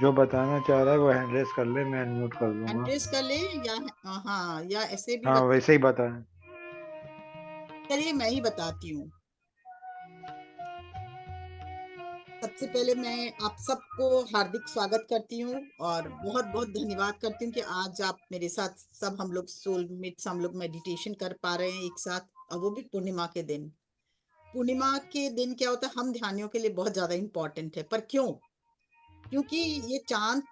जो बताना चाह रहा है वो हैंड रेस कर ले, मैं अनम्यूट कर दूंगा। एड्रेस कर ले या हाँ, या ऐसे भी हाँ बता। वैसे ही बता। चलिए मैं ही बताती हूँ। सबसे पहले मैं आप सबको हार्दिक स्वागत करती हूँ और बहुत बहुत धन्यवाद करती हूँ कि आज आप मेरे साथ, सब हम लोग सोलमेट्स, हम लोग मेडिटेशन कर पा रहे हैं एक साथ, और वो भी पूर्णिमा के दिन। पूर्णिमा के दिन क्या होता है, हम ध्यानियों के लिए बहुत ज्यादा इम्पोर्टेंट है। पर क्यों? क्योंकि ये चांद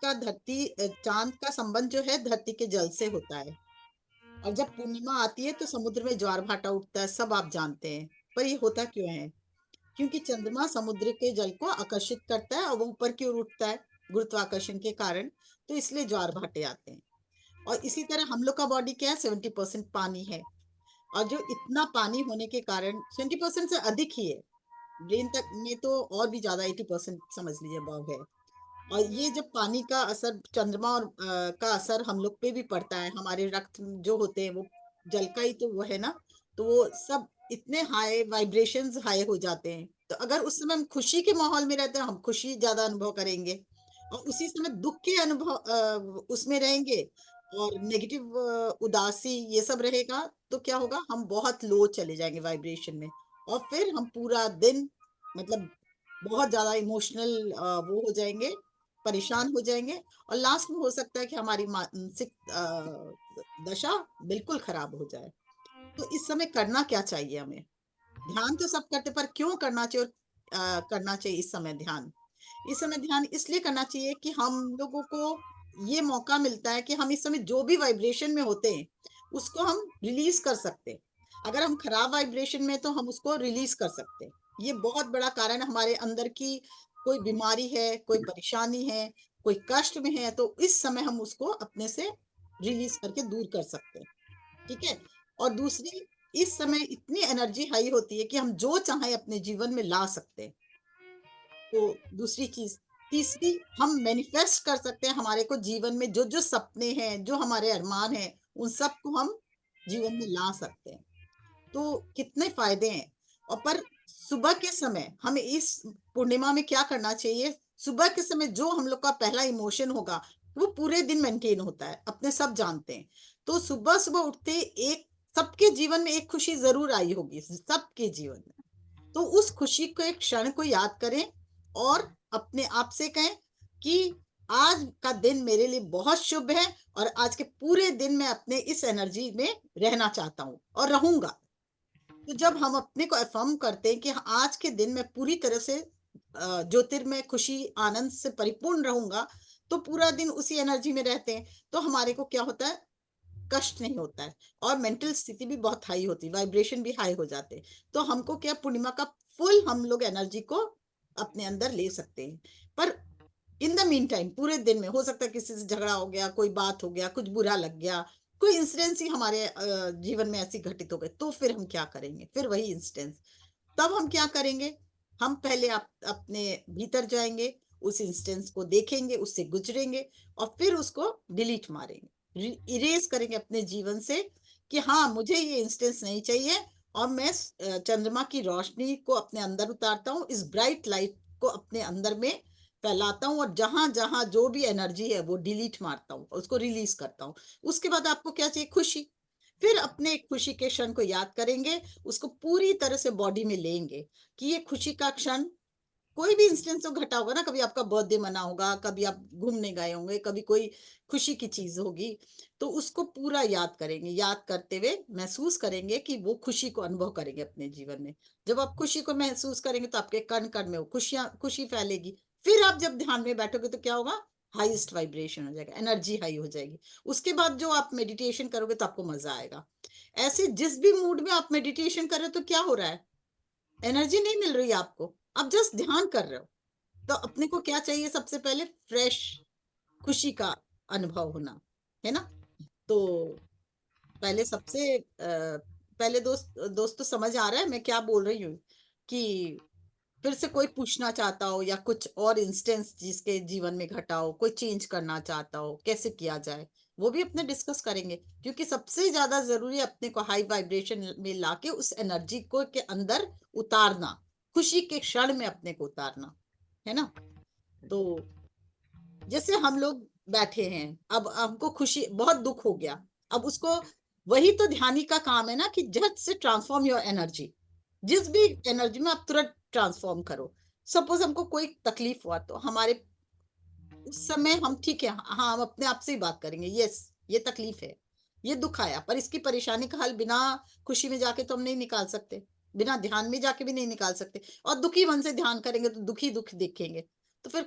का संबंध जो है धरती के जल से होता है। और जब पूर्णिमा आती है तो समुद्र में ज्वार भाटा उठता है, सब आप जानते हैं। पर ये होता क्यों है? क्योंकि चंद्रमा समुद्र के जल को आकर्षित करता है और वो ऊपर की ओर उठता है गुरुत्वाकर्षण के कारण। तो इसलिए ज्वार भाटे आते हैं। और इसी तरह हम लोग का बॉडी क्या है, 70% पानी है। और जो इतना पानी होने के कारण 20% से अधिक ही है, ब्रेन तक में तो और भी ज्यादा 80% समझ लीजिए अबव है। और ये जब पानी का असर चंद्रमा और का असर हम लोग पे भी पड़ता है, हमारे रक्त जो होते हैं वो जल का ही तो वो है ना। तो वो सब इतने हाई वाइब्रेशंस हाई हो जाते हैं। तो अगर उस समय हम खुशी के माहौल में रहते हैं, हम खुशी ज्यादा अनुभव करेंगे। और उसी समय दुख के अनुभव उसमें रहेंगे, और नेगेटिव उदासी ये सब रहेगा, तो क्या होगा, हम बहुत लो चले जाएंगे वाइब्रेशन में। और फिर हम पूरा दिन, मतलब बहुत ज्यादा इमोशनल वो हो जाएंगे, परेशान हो जाएंगे। और लास्ट में हो सकता है कि हमारी मानसिक दशा बिल्कुल खराब हो जाए। तो इस समय करना क्या चाहिए हमें? ध्यान तो सब करते, पर क्यों करना चाहिए? और करना चाहिए इस समय ध्यान। इस समय ध्यान इसलिए करना चाहिए कि हम लोगों को ये मौका मिलता है कि हम इस समय जो भी वाइब्रेशन में होते हैं उसको हम रिलीज कर सकते हैं। अगर हम खराब वाइब्रेशन में, तो हम उसको रिलीज कर सकते हैं। ये बहुत बड़ा कारण है हमारे अंदर की, कोई बीमारी है, कोई परेशानी है, कोई कष्ट में है, तो इस समय हम उसको अपने से रिलीज करके दूर कर सकते हैं। ठीक है। और दूसरी, इस समय इतनी एनर्जी हाई होती है कि हम जो चाहें अपने जीवन में ला सकते हैं। तो दूसरी चीज, तीसरी, हम मैनिफेस्ट कर सकते हैं हमारे को जीवन में जो जो सपने हैं, जो हमारे अरमान हैं, उन सब को हम जीवन में ला सकते हैं। तो कितने फायदे हैं। और पर सुबह के समय हमें इस पूर्णिमा में क्या करना चाहिए? सुबह के समय जो हम लोग का पहला इमोशन होगा, वो पूरे दिन मेंटेन होता है, अपने सब जानते हैं। तो सुबह सुबह उठते एक, सबके जीवन में एक खुशी जरूर आई होगी, सबके जीवन में। तो उस खुशी को, एक क्षण को याद करें और अपने आप से कहें कि आज का दिन मेरे लिए बहुत शुभ है, और आज के पूरे दिन मैं अपने इस एनर्जी में रहना चाहता हूँ और रहूंगा। तो जब हम अपने को अफर्म करते हैं कि हाँ, आज के दिन मैं पूरी तरह से ज्योतिर्मय खुशी आनंद से परिपूर्ण रहूंगा, तो पूरा दिन उसी एनर्जी में रहते हैं, तो हमारे को क्या होता है, कष्ट नहीं होता है। और मेंटल स्थिति भी बहुत हाई होती है, वाइब्रेशन भी हाई हो जाते हैं। तो हमको क्या, पूर्णिमा का फुल हम लोग एनर्जी को अपने अंदर ले सकते हैं। पर इन द मीन टाइम पूरे दिन में हो सकता है किसी से झगड़ा हो गया, कोई बात हो गया, कुछ बुरा लग गया, कोई इंसिडेंस ही हमारे जीवन में ऐसी घटित हो गए, तो फिर हम क्या करेंगे? फिर वही इंसिडेंस, तब हम क्या करेंगे? हम पहले अपने भीतर जाएंगे, उस इंस्टेंस को देखेंगे, उससे गुजरेंगे, और फिर उसको डिलीट मारेंगे, इरेज करेंगे अपने जीवन से कि हाँ, मुझे ये इंस्टेंस नहीं चाहिए। और मैं चंद्रमा की रोशनी को अपने अंदर उतारता हूँ, इस ब्राइट लाइट को अपने अंदर में फैलाता हूँ, और जहां जहां जो भी एनर्जी है वो डिलीट मारता हूँ, उसको रिलीज करता हूँ। उसके बाद आपको क्या चाहिए? खुशी। फिर अपने खुशी के क्षण को याद करेंगे, उसको पूरी तरह से बॉडी में लेंगे कि ये खुशी का क्षण, कोई भी इंस्टेंस तो घटा होगा ना, कभी आपका बर्थडे मना होगा, कभी आप घूमने गए होंगे, कभी कोई खुशी की चीज होगी, तो उसको पूरा याद करेंगे। याद करते हुए महसूस करेंगे कि वो खुशी को अनुभव करेंगे अपने जीवन में। जब आप खुशी को महसूस करेंगे तो आपके कण कण में वो खुशी फैलेगी। फिर आप जब ध्यान में बैठोगे तो क्या होगा, हाईएस्ट वाइब्रेशन हो जाएगा, एनर्जी हाई हो जाएगी। उसके बाद जो आप मेडिटेशन करोगे तो आपको मजा आएगा। ऐसे जिस भी मूड में आप मेडिटेशन कर रहे हो, तो क्या हो रहा है, एनर्जी नहीं मिल रही है आपको, आप जस्ट ध्यान कर रहे हो। तो अपने को क्या चाहिए? सबसे पहले फ्रेश खुशी का अनुभव होना, है ना? तो पहले सबसे पहले दोस्त तो समझ आ रहा है मैं क्या बोल रही हूँ? कि फिर से कोई पूछना चाहता हो, या कुछ और इंस्टेंस जिसके जीवन में घटा हो, कोई चेंज करना चाहता हो, कैसे किया जाए, वो भी अपने डिस्कस करेंगे। क्योंकि सबसे ज्यादा जरूरी है अपने को हाई वाइब्रेशन में लाके उस एनर्जी को के अंदर उतारना, खुशी के क्षण में अपने को उतारना, है ना? तो जैसे हम लोग बैठे हैं, अब हमको खुशी बहुत दुख हो गया, अब उसको वही तो ध्यानी का काम है ना कि झट से ट्रांसफॉर्म योर एनर्जी, जिस भी एनर्जी में आप तुरंत ट्रांसफॉर्म करो। सपोज हमको कोई तकलीफ हुआ तो हमारे उस समय हम ठीक है, हाँ, हम अपने आप से ही बात करेंगे, यस ये तकलीफ है, ये दुख आया, पर इसकी परेशानी का हल बिना खुशी में जाके तो हम नहीं निकाल सकते, बिना ध्यान में जाके भी नहीं निकाल सकते। और दुखी मन से ध्यान करेंगे तो दुखी दुख देखेंगे, तो फिर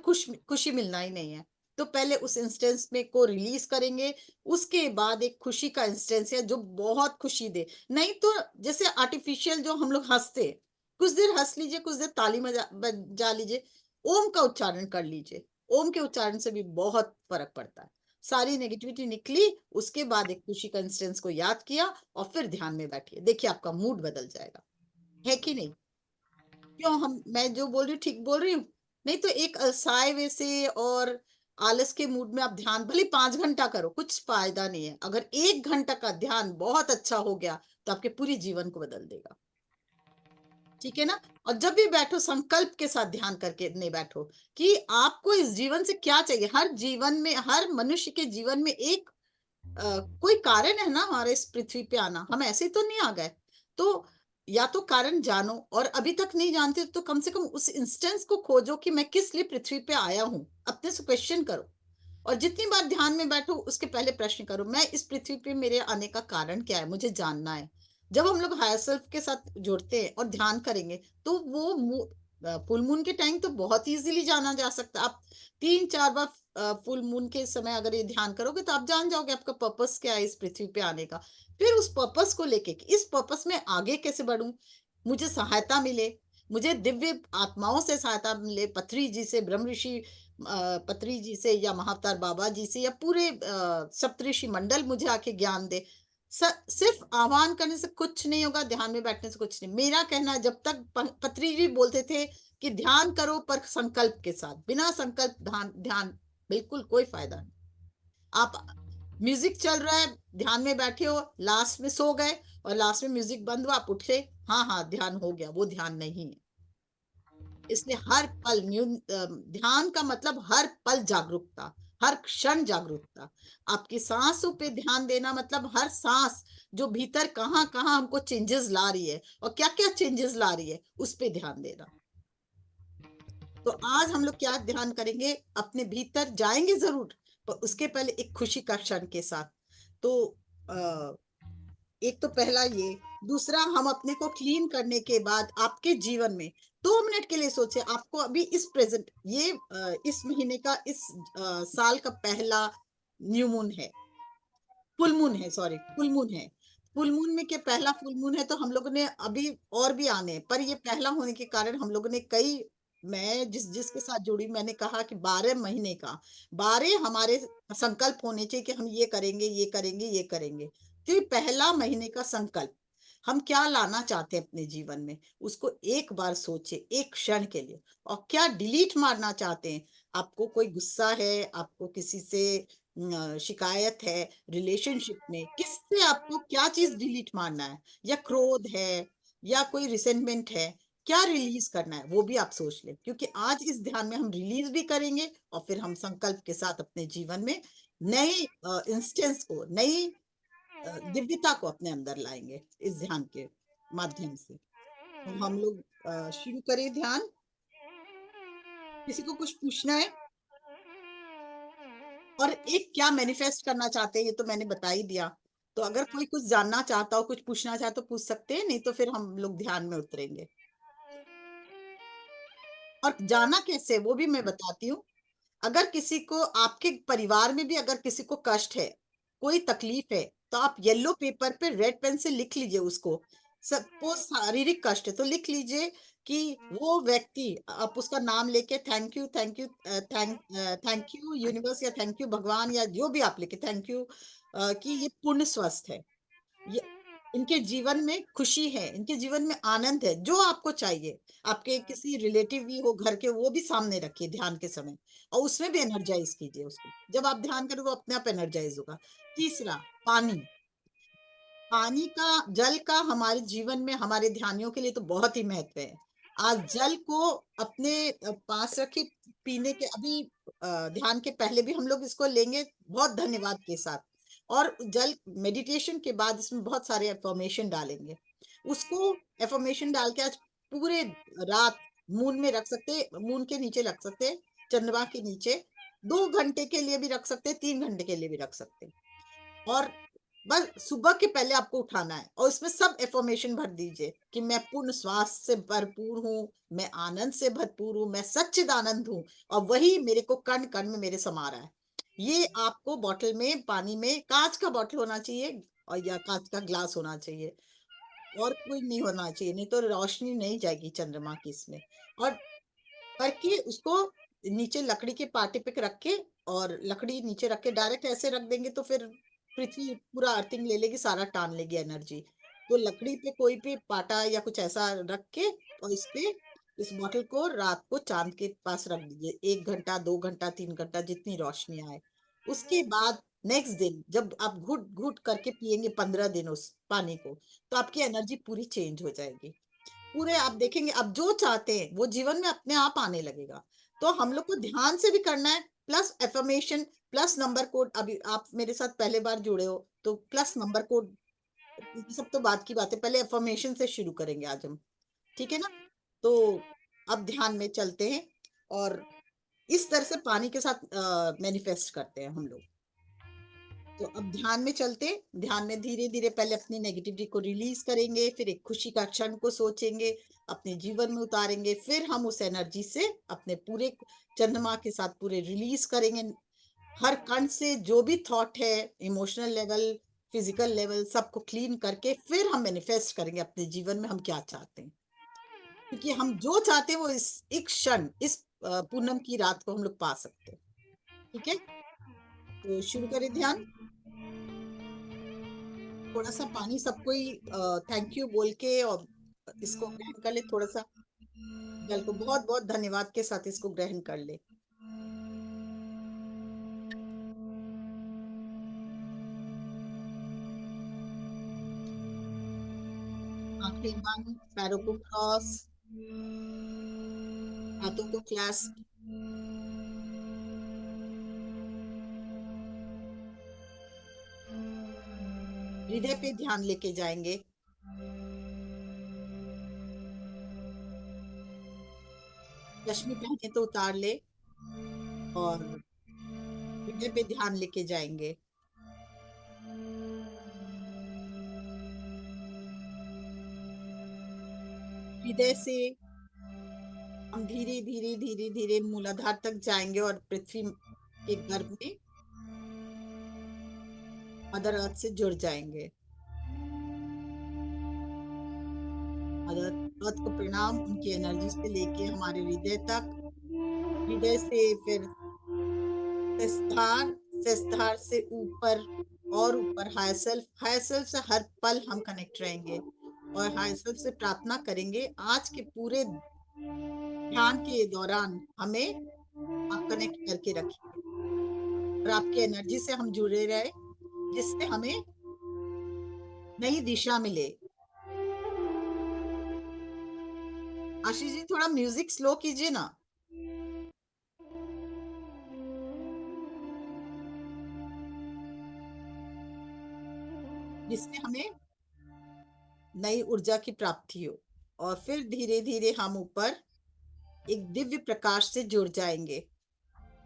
खुशी मिलना ही नहीं है। तो पहले उस इंस्टेंस में को रिलीज करेंगे, उसके बाद एक खुशी का इंस्टेंस है जो बहुत खुशी दे। नहीं तो जैसे आर्टिफिशियल जो हम लोग हंसते, कुछ देर हंस लीजिए, कुछ देर ताली बजा लीजिए, ओम का उच्चारण कर लीजिए, ओम के उच्चारण से भी बहुत फर्क पड़ता है। सारी नेगेटिविटी निकली, उसके बाद एक खुशी का इंस्टेंस को याद किया और फिर ध्यान में बैठिए, देखिए आपका मूड बदल जाएगा, है कि नहीं? क्यों हम मैं जो बोल रही हूँ ठीक बोल रही हूँ? नहीं तो एक साए वे से और आलस के मूड में आप ध्यान भले 5 घंटा करो, कुछ फायदा नहीं है। अगर 1 घंटा का ध्यान बहुत अच्छा हो गया, तो आपके पूरे जीवन को बदल देगा। ठीक है ना? और जब भी बैठो संकल्प के साथ ध्यान करके नहीं बैठो कि आपको इस जीवन से क्या चाहिए। हर जीवन में, हर मनुष्य के जीवन में एक कोई कारण है ना हमारे इस पृथ्वी पे आना, हम ऐसे ही तो नहीं आ गए। तो या तो कारण जानो, और अभी तक नहीं जानते तो कम से कम उस इंस्टेंस को खोजो कि मैं किस लिए पृथ्वी पे आया हूँ। अपने से क्वेश्चन करो, और जितनी बार ध्यान में बैठो उसके पहले प्रश्न करो, मैं इस पृथ्वी पे मेरे आने का कारण क्या है, मुझे जानना है। जब हम लोग हायर सेल्फ के साथ जुड़ते हैं और ध्यान करेंगे, तो वो फुल मून के टाइम तो बहुत इजीली जाना जा सकता है। आप 3-4 बार फुल मून के समय अगर ये ध्यान करोगे तो आप जान जाओगे आपका पर्पस क्या है इस पृथ्वी पे आने का। फिर उस पर्पस को लेके कि इस पर्पस में आगे कैसे बढ़ूं, मुझे सहायता मिले, मुझे दिव्य आत्माओं से सहायता मिले, पत्री जी से, ब्रह्म ऋषि पत्री जी से, या महाअवतार बाबा जी से, या पूरे सप्तऋषि मंडल मुझे आके ज्ञान दे। सिर्फ आह्वान करने से कुछ नहीं होगा, ध्यान में बैठने से कुछ नहीं। मेरा कहना है, जब तक पत्री जी बोलते थे कि ध्यान करो पर संकल्प के साथ, बिना संकल्प ध्यान ध्यान बिल्कुल कोई फायदा नहीं। आप म्यूजिक चल रहा है, ध्यान में बैठे हो, लास्ट में सो गए और लास्ट में म्यूजिक बंद हुआ, आप उठे, हाँ हाँ ध्यान हो गया, वो ध्यान नहीं है। इसलिए हर पल ध्यान का मतलब हर पल जागरूकता, हर क्षण जागरूकता। आपकी सांसों पे ध्यान देना मतलब हर सांस जो भीतर कहाँ कहाँ हमको चेंजेस ला रही है और क्या क्या चेंजेस ला रही है, उस पे ध्यान देना। तो आज हम लोग क्या ध्यान करेंगे, अपने भीतर जाएंगे जरूर, पर उसके पहले एक खुशी का क्षण के साथ। तो आ, एक तो पहला ये, दूसरा हम अपने को क्लीन करने के बाद आपके जीवन में 2 मिनट के लिए सोचे, आपको अभी इस प्रेजेंट ये इस महीने का, इस साल का पहला न्यू मून है, फुल मून है, सॉरी फुल मून है। फुल मून में क्या, पहला फुल मून है, तो हम लोगों ने अभी और भी आने हैं, पर ये पहला होने के कारण हम लोगों ने कई, मैं जिसके साथ जुड़ी मैंने कहा कि 12 महीने का 12 हमारे संकल्प होने चाहिए कि हम ये करेंगे, ये करेंगे, ये करेंगे। तो ये पहला महीने का संकल्प, हम क्या लाना चाहते हैं अपने जीवन में, उसको एक बार सोचे, एक क्षण के लिए। और क्या डिलीट मारना चाहते हैं, आपको कोई गुस्सा है, आपको किसी से शिकायत है, रिलेशनशिप में किससे आपको क्या चीज डिलीट मारना है, या क्रोध है, या कोई रिसेंटमेंट है, क्या रिलीज करना है, वो भी आप सोच लें, क्योंकि आज इस ध्यान में हम रिलीज भी करेंगे और फिर हम संकल्प के साथ अपने जीवन में नए इंस्टेंस को, नई दिव्यता को अपने अंदर लाएंगे इस ध्यान के माध्यम से। तो हम लोग शुरू करें ध्यान। किसी को कुछ पूछना है? और एक क्या मैनिफेस्ट करना चाहते हैं ये तो मैंने बता ही दिया। तो अगर कोई कुछ जानना चाहता हो, कुछ पूछना चाहे तो पूछ सकते हैं, नहीं तो फिर हम लोग ध्यान में उतरेंगे। और जाना कैसे वो भी मैं बताती हूँ। अगर किसी को, आपके परिवार में भी अगर किसी को कष्ट है, कोई तकलीफ है, तो आप येलो पेपर पे रेड पेन से लिख लीजिए उसको। सपोज शारीरिक कष्ट है तो लिख लीजिए कि वो व्यक्ति, आप उसका नाम लेके thank you, thank you, thank you universe, या थैंक यू भगवान, या जो भी आप लिखे, थैंक यू कि ये पूर्ण स्वस्थ है, ये इनके जीवन में खुशी है, इनके जीवन में आनंद है, जो आपको चाहिए। आपके किसी रिलेटिव भी हो घर के, वो भी सामने रखिए ध्यान के समय, और उसमें भी एनर्जाइज कीजिए उसको। जब आप ध्यान करोगे वो अपने आप एनर्जाइज होगा। तीसरा, पानी। पानी का, जल का हमारे जीवन में, हमारे ध्यानियों के लिए तो बहुत ही महत्व है। आज जल को अपने पास रखिए, पीने के। अभी ध्यान के पहले भी हम लोग इसको लेंगे बहुत धन्यवाद के साथ, और जल मेडिटेशन के बाद इसमें बहुत सारे एफर्मेशन डालेंगे। उसको एफर्मेशन डाल के आज पूरे रात मून में रख सकते, मून के नीचे रख सकते, चंद्रमा के नीचे 2 घंटे के लिए भी रख सकते, 3 घंटे के लिए भी रख सकते, और बस सुबह के पहले आपको उठाना है और इसमें सब एफर्मेशन भर दीजिए कि मैं पूर्ण स्वास्थ्य से भरपूर हूँ, मैं आनंद से भरपूर हूँ, मैं सच्चिदानंद हूँ, और वही मेरे को कण कण में मेरे समा रहा है। ये आपको बॉटल में, पानी में, कांच का बॉटल होना चाहिए और या कांच का ग्लास होना चाहिए, और कोई नहीं होना चाहिए, नहीं तो रोशनी नहीं जाएगी चंद्रमा की इसमें। और करके उसको नीचे लकड़ी के पाटे पे रख के, और लकड़ी नीचे रख के डायरेक्ट ऐसे रख देंगे तो फिर पृथ्वी पूरा अर्थिंग ले लेगी, सारा टान लेगी एनर्जी। तो लकड़ी पे कोई भी पाटा या कुछ ऐसा रख के, और इस पे इस बॉटल को रात को चांद के पास रख दीजिए, 1 घंटा, 2 घंटा, 3 घंटा, जितनी रोशनी आए। उसके बाद नेक्स्ट दिन जब आप घुट घुट करके पिएंगे 15 दिन उस पानी को, तो आपकी एनर्जी पूरी चेंज हो जाएगी। पूरे आप देखेंगे आप जो चाहते हैं वो जीवन में अपने आप आने लगेगा। तो हम लोग को ध्यान से भी करना है, plus affirmation, plus number code. अभी आप मेरे साथ पहले बार जुड़े हो तो प्लस नंबर कोड, ये सब तो बात की बात है, पहले एफर्मेशन से शुरू करेंगे आज हम, ठीक है ना? तो अब ध्यान में चलते हैं और इस तरह से पानी के साथ मैनिफेस्ट करते हैं हम लोग। तो अब ध्यान में चलते, ध्यान में धीरे धीरे पहले अपनी नेगेटिविटी को रिलीज करेंगे, फिर एक खुशी का क्षण को सोचेंगे, अपने जीवन में उतारेंगे, फिर हम उस एनर्जी से अपने पूरे चंद्रमा के साथ पूरे रिलीज करेंगे। हर कण से जो भी थॉट है, इमोशनल लेवल, फिजिकल लेवल, सबको क्लीन करके फिर हम मैनिफेस्ट करेंगे अपने जीवन में हम क्या चाहते हैं, क्योंकि हम जो चाहते हैं वो इस एक क्षण, इस पूनम की रात को हम लोग पा सकते हैं। ठीक है, तो शुरू करें ध्यान। थोड़ा सा पानी सबको ही थैंक यू बोल के और इसको ग्रहण कर ले, थोड़ा सा जल को बहुत बहुत धन्यवाद के साथ इसको ग्रहण कर ले। आंखें बंद, पैरों को क्रॉस, हाथों को क्लैस्प, हृदय पे ध्यान लेके जाएंगे। चश्मे पहने तो उतार ले, और हृदय पे ध्यान लेके जाएंगे। हृदय से हम धीरे धीरे धीरे धीरे मूलाधार तक जाएंगे और पृथ्वी के गर्भ में मदर अर्थ से जुड़ जाएंगे। मदर अर्थ को प्रणाम, उनकी एनर्जी से लेके हमारे हृदय तक, हृदय से फिर सहस्त्रार, सहस्त्रार से ऊपर और ऊपर हायर सेल्फ, हायर सेल्फ से हर पल हम कनेक्ट रहेंगे, और हायर सेल्फ से प्रार्थना करेंगे आज के पूरे ध्यान के दौरान हमें आप कनेक्ट करके रखिए, और आपकी एनर्जी से हम जुड़े रहे, जिससे हमें नई दिशा मिले। आशीष जी थोड़ा म्यूजिक स्लो कीजिए ना। जिससे हमें नई ऊर्जा की प्राप्ति हो, और फिर धीरे धीरे हम ऊपर एक दिव्य प्रकाश से जुड़ जाएंगे,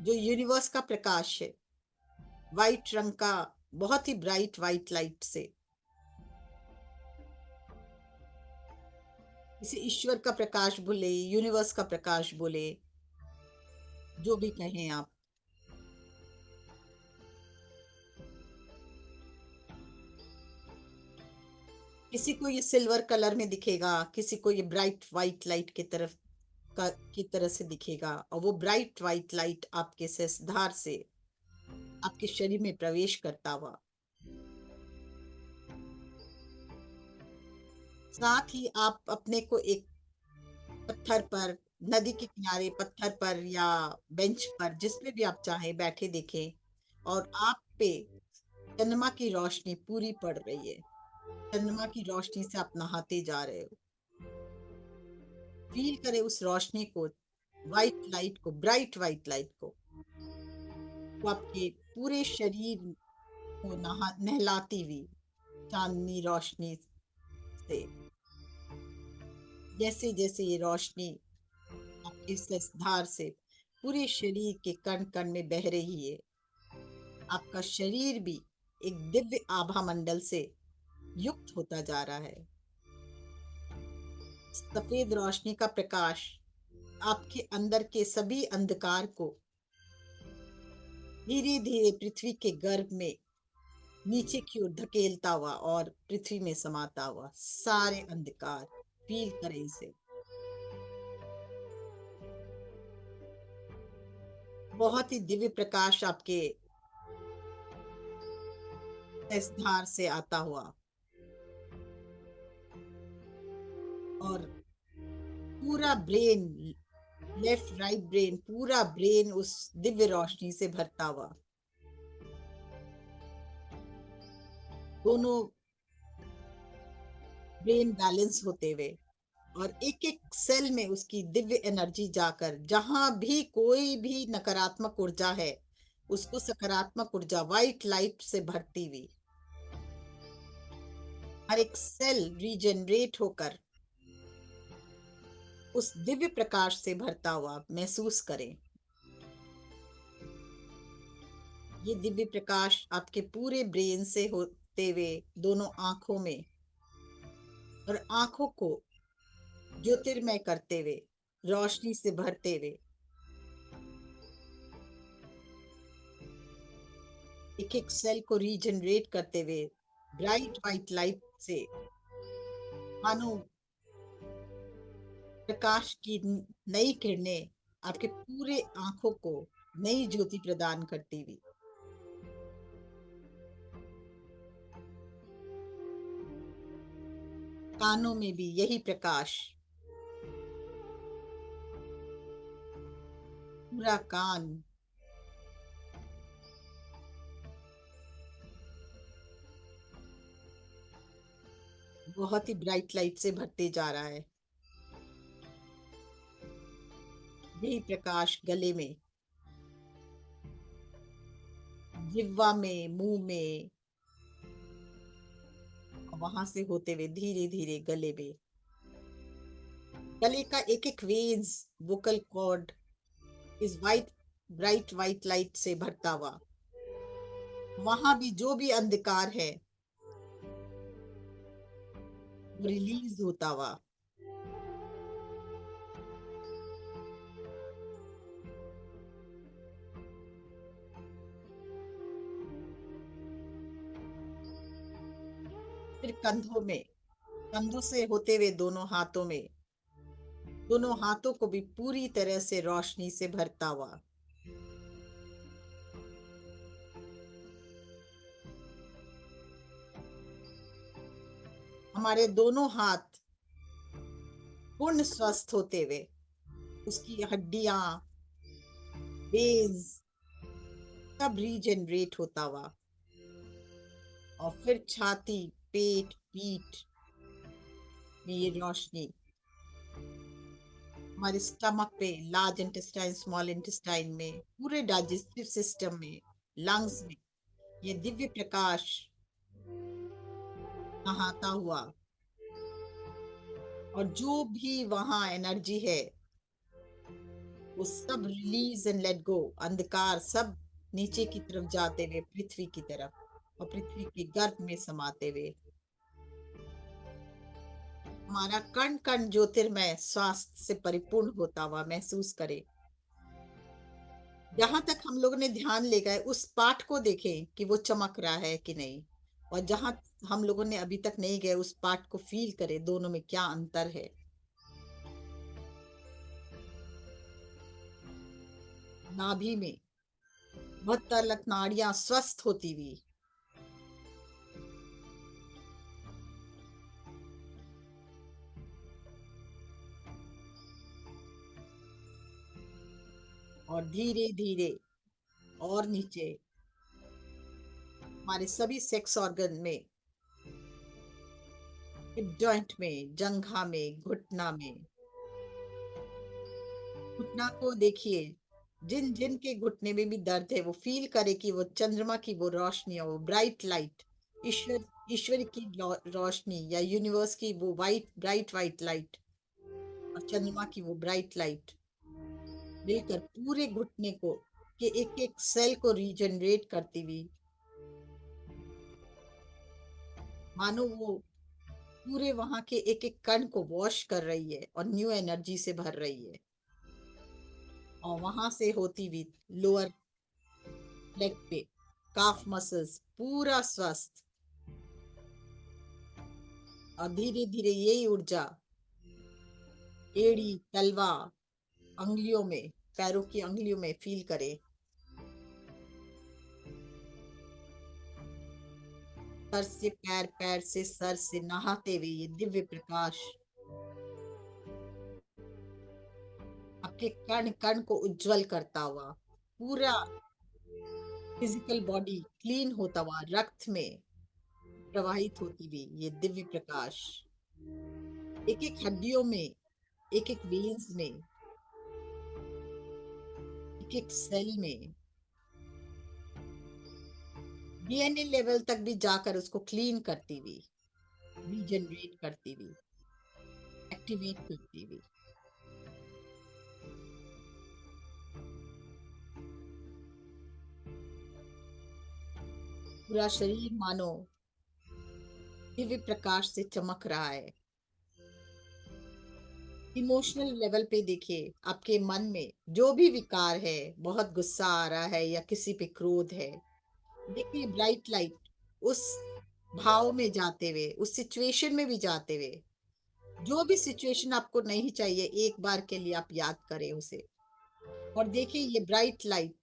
जो यूनिवर्स का प्रकाश है, वाइट रंग का, बहुत ही ब्राइट वाइट लाइट से। इसे ईश्वर का प्रकाश बोले, यूनिवर्स का प्रकाश बोले, जो भी कहें आप। किसी को ये सिल्वर कलर में दिखेगा, किसी को ये ब्राइट वाइट लाइट की तरह से दिखेगा, और वो ब्राइट वाइट लाइट आपके सहस्त्रधार से आपके शरीर में प्रवेश करता हुआ, साथ ही आप अपने को एक पत्थर पर, नदी के किनारे पत्थर पर या बेंच पर, जिस पे भी आप चाहें बैठे देखें, और आप पे चंद्रमा की रोशनी पूरी पड़ रही है, चंद्रमा की रोशनी से आप नहाते जा रहे हो। फील करें उस रोशनी को, वाइट लाइट को, ब्राइट वाइट लाइट को। वो आपके पूरे शरीर को नहलाती हुई चांदनी रोशनी से। जैसे जैसे ये रोशनी आपके इस धार से पूरे शरीर के कण कण में बह रही है, आपका शरीर भी एक दिव्य आभा मंडल से युक्त होता जा रहा है। सफेद रोशनी का प्रकाश आपके अंदर के सभी अंधकार को धीरे धीरे पृथ्वी के गर्भ में नीचे की ओर धकेलता हुआ और पृथ्वी में समाता हुआ सारे अंधकार, फील करें इसे। बहुत ही दिव्य प्रकाश आपके इस धार से आता हुआ और पूरा ब्रेन, लेफ्ट राइट ब्रेन, पूरा ब्रेन उस दिव्य रोशनी से भरता हुआ, दोनों ब्रेन बैलेंस होते हुए और एक एक सेल में उसकी दिव्य एनर्जी जाकर जहां भी कोई भी नकारात्मक ऊर्जा है, उसको सकारात्मक ऊर्जा व्हाइट लाइट से भरती हुई हर एक सेल रीजनरेट होकर उस दिव्य प्रकाश से भरता हुआ महसूस करें। ये दिव्य प्रकाश आपके पूरे ब्रेन से होते हुए दोनों आंखों में और आंखों को ज्योतिर्मय करते हुए, रोशनी से भरते हुए, एक एक सेल को रीजनरेट करते हुए ब्राइट व्हाइट लाइट से मानो प्रकाश की नई किरणें आपके पूरे आंखों को नई ज्योति प्रदान करती हुई कानों में भी यही प्रकाश, पूरा कान बहुत ही ब्राइट लाइट से भरते जा रहा है। यही प्रकाश गले में, जिह्वा में, मुंह में, वहां से होते हुए धीरे धीरे गले में, गले का एक एक वेन्स, वोकल कॉर्ड इस वाइट ब्राइट व्हाइट लाइट से भरता हुआ, वहां भी जो भी अंधकार है वो रिलीज होता हुआ फिर कंधों में, कंधों से होते हुए दोनों हाथों में, दोनों हाथों को भी पूरी तरह से रोशनी से भरता हुआ, हमारे दोनों हाथ पूर्ण स्वस्थ होते हुए उसकी हड्डियां, वेन्स सब रीजनरेट होता हुआ और फिर छाती, पेट, पीठ में ये रोशनी हमारे स्टमक पे, लार्ज इंटेस्टाइन, स्मॉल इंटेस्टाइन में, पूरे डाइजेस्टिव सिस्टम में, लंग्स में ये दिव्य प्रकाश नहाता हुआ और जो भी वहां एनर्जी है वो सब रिलीज एंड लेट गो, अंधकार सब नीचे की तरफ जाते हुए पृथ्वी की तरफ और पृथ्वी के गर्भ में समाते हुए हमारा कण कण ज्योतिर्मय स्वास्थ्य से परिपूर्ण होता हुआ महसूस करे। जहां तक हम लोगों ने ध्यान ले गए उस पाठ को देखें कि वो चमक रहा है कि नहीं, और जहां हम लोगों ने अभी तक नहीं गए उस पाठ को फील करें दोनों में क्या अंतर है। नाभि में 72 नाड़ियां स्वस्थ होती हुई और धीरे धीरे और नीचे हमारे सभी सेक्स ऑर्गन में, हिप जॉइंट में, जंघा में, घुटना में, घुटना को देखिए जिन जिन के घुटने में भी दर्द है वो फील करे कि वो चंद्रमा की वो रोशनी है, वो ब्राइट लाइट, ईश्वर ईश्वर की रोशनी या यूनिवर्स की वो वाइट ब्राइट वाइट लाइट और चंद्रमा की वो ब्राइट लाइट मिलकर पूरे घुटने को के एक एक सेल को रीजनरेट करती हुई, मानो वो पूरे वहां के एक एक कण को वॉश कर रही है और न्यू एनर्जी से भर रही है। और वहां से होती हुई लोअर लेग पे काफ मसल्स पूरा स्वस्थ, और धीरे धीरे यही ऊर्जा एड़ी तलवा अंगुलियों में, पैरों की अंगुलियों में फील करें। सर से पैर, पैर से सर से नहाते हुए ये दिव्य प्रकाश आपके कण कण को उज्जवल करता हुआ, पूरा फिजिकल बॉडी क्लीन होता हुआ, रक्त में प्रवाहित होती हुई ये दिव्य प्रकाश एक एक हड्डियों में, एक एक वेन्स में, एक एक सेल में, डीएनए लेवल तक भी जाकर उसको क्लीन करती हुई, रीजनरेट करती हुई, एक्टिवेट करती हुई, पूरा शरीर मानो दिव्य प्रकाश से चमक रहा है। इमोशनल लेवल पे देखिए, आपके मन में जो भी विकार है, बहुत गुस्सा आ रहा है या किसी पे क्रोध है, देखिए ब्राइट लाइट उस भाव में जाते हुए, उस सिचुएशन में भी जाते हुए, जो भी सिचुएशन आपको नहीं चाहिए एक बार के लिए आप याद करें उसे, और देखिए ये ब्राइट लाइट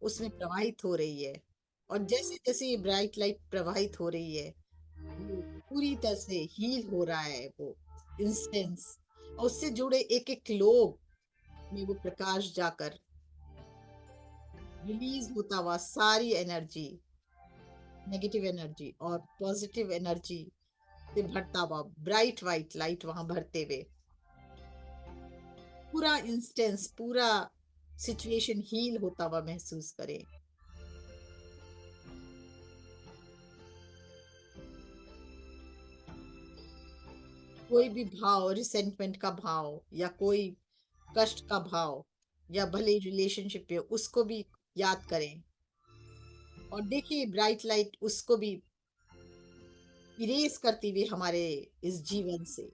उसमें प्रवाहित हो रही है। और जैसे जैसे ये ब्राइट लाइट प्रवाहित हो रही है, वो पूरी तरह से हील हो रहा है वो इंस्टेंस, और उससे जुड़े एक एक लोग में वो प्रकाश जाकर रिलीज होता हुआ सारी एनर्जी, नेगेटिव एनर्जी और पॉजिटिव एनर्जी से भरता हुआ ब्राइट वाइट लाइट वहां भरते हुए पूरा इंस्टेंस, पूरा सिचुएशन हील होता हुआ महसूस करें। कोई भी भाव, रिसेंटमेंट का भाव या कोई कष्ट का भाव या भले रिलेशनशिप पे, उसको भी याद करें और देखिए ब्राइट लाइट उसको भी इरेज करती हुई हमारे इस जीवन से।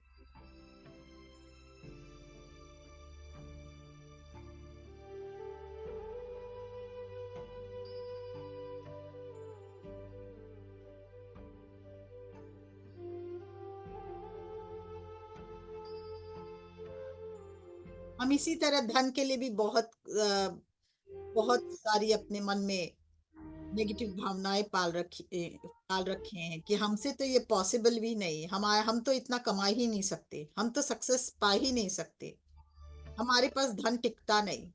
हम इसी तरह धन के लिए भी बहुत सारी अपने मन में नेगेटिव भावनाएं पाल रखे हैं कि हमसे तो ये पॉसिबल भी नहीं, हम तो इतना कमा ही नहीं सकते, हम तो सक्सेस पा ही नहीं सकते, हमारे पास धन टिकता नहीं।